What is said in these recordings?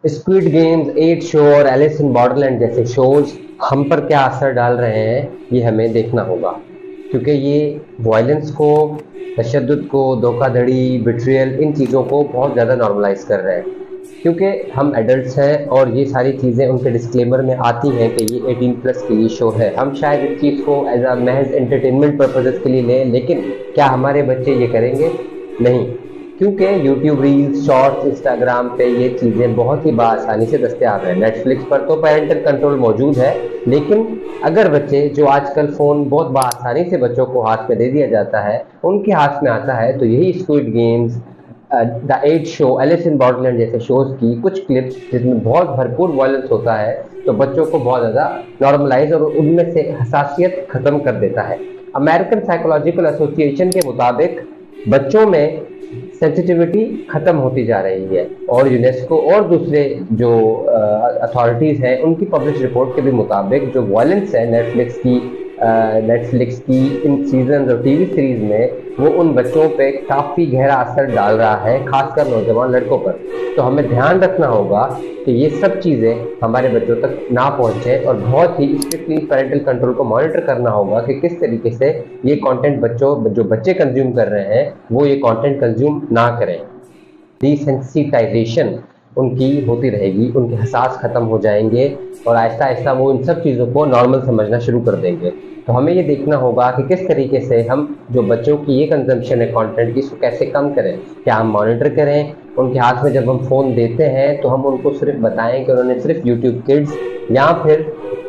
Squid games, 8 show और Alice in Borderland जैसे shows हम पर क्या असर डाल रहे हैं, ये हमें देखना होगा, क्योंकि ये वायलेंस को, तशद्दुद को, धोखाधड़ी, बिट्रियल, इन चीज़ों को बहुत ज़्यादा नॉर्मलाइज कर रहे हैं। क्योंकि हम एडल्ट्स हैं और ये सारी चीज़ें उनके डिस्क्लेमर में आती हैं कि ये 18+ के लिए शो है। हम शायद इस चीज़ को एज अ महज एंटरटेनमेंट पर्पजेज़ के लिए लें, लेकिन क्या हमारे बच्चे ये करेंगे? नहीं, क्योंकि यूट्यूब रील्स, शॉर्ट्स, इंस्टाग्राम पे ये चीज़ें बहुत ही बआसानी से दस्तयाब हैं। नेटफ्लिक्स पर तो पेरेंटल कंट्रोल मौजूद है, लेकिन अगर बच्चे, जो आजकल फ़ोन बहुत बआसानी से बच्चों को हाथ में दे दिया जाता है, उनके हाथ में आता है, तो यही squid games, the 8 show, Alice in Borderland जैसे शोज़ की कुछ क्लिप्स जिसमें बहुत भरपूर वायलेंस होता है, तो बच्चों को बहुत ज़्यादा नॉर्मलाइज और उनमें से हसासियत ख़त्म कर देता है। अमेरिकन साइकोलॉजिकल एसोसिएशन के मुताबिक बच्चों में सेंसिटिविटी खत्म होती जा रही है, और यूनेस्को और दूसरे जो अथॉरिटीज़ हैं, उनकी पब्लिश रिपोर्ट के भी मुताबिक जो वायलेंस है नेटफ्लिक्स की इन सीजन और टीवी सीरीज में, वो उन बच्चों पे काफ़ी गहरा असर डाल रहा है, खासकर नौजवान लड़कों पर। तो हमें ध्यान रखना होगा कि ये सब चीज़ें हमारे बच्चों तक ना पहुँचे, और बहुत ही स्ट्रिक्टली पेरेंटल कंट्रोल को मॉनिटर करना होगा कि किस तरीके से ये कंटेंट जो बच्चे कंज्यूम कर रहे हैं, वो ये कंटेंट कंज्यूम ना करें। डिसेंसिटाइजेशन उनकी होती रहेगी, उनके एहसास ख़त्म हो जाएंगे, और आहिस्ता आहिस्ता वो इन सब चीज़ों को नॉर्मल समझना शुरू कर देंगे। तो हमें ये देखना होगा कि किस तरीके से हम जो बच्चों की ये कंजम्पशन है कंटेंट की, इसको कैसे कम करें। क्या हम मॉनिटर करें उनके हाथ में जब हम फ़ोन देते हैं, तो हम उनको सिर्फ बताएं कि उन्होंने सिर्फ यूट्यूब किड्स या फिर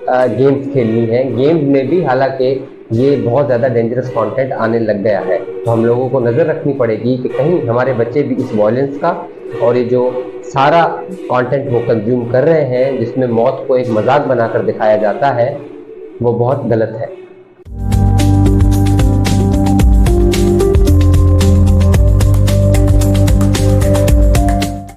गेम्स खेलनी है। गेम्स में भी हालांकि ये बहुत ज़्यादा डेंजरस कंटेंट आने लग गया है, तो हम लोगों को नज़र रखनी पड़ेगी कि कहीं हमारे बच्चे भी इस वायलेंस का और ये जो सारा कंटेंट वो कंज्यूम कर रहे हैं, जिसमें मौत को एक मजाक बनाकर दिखाया जाता है, वो बहुत गलत है।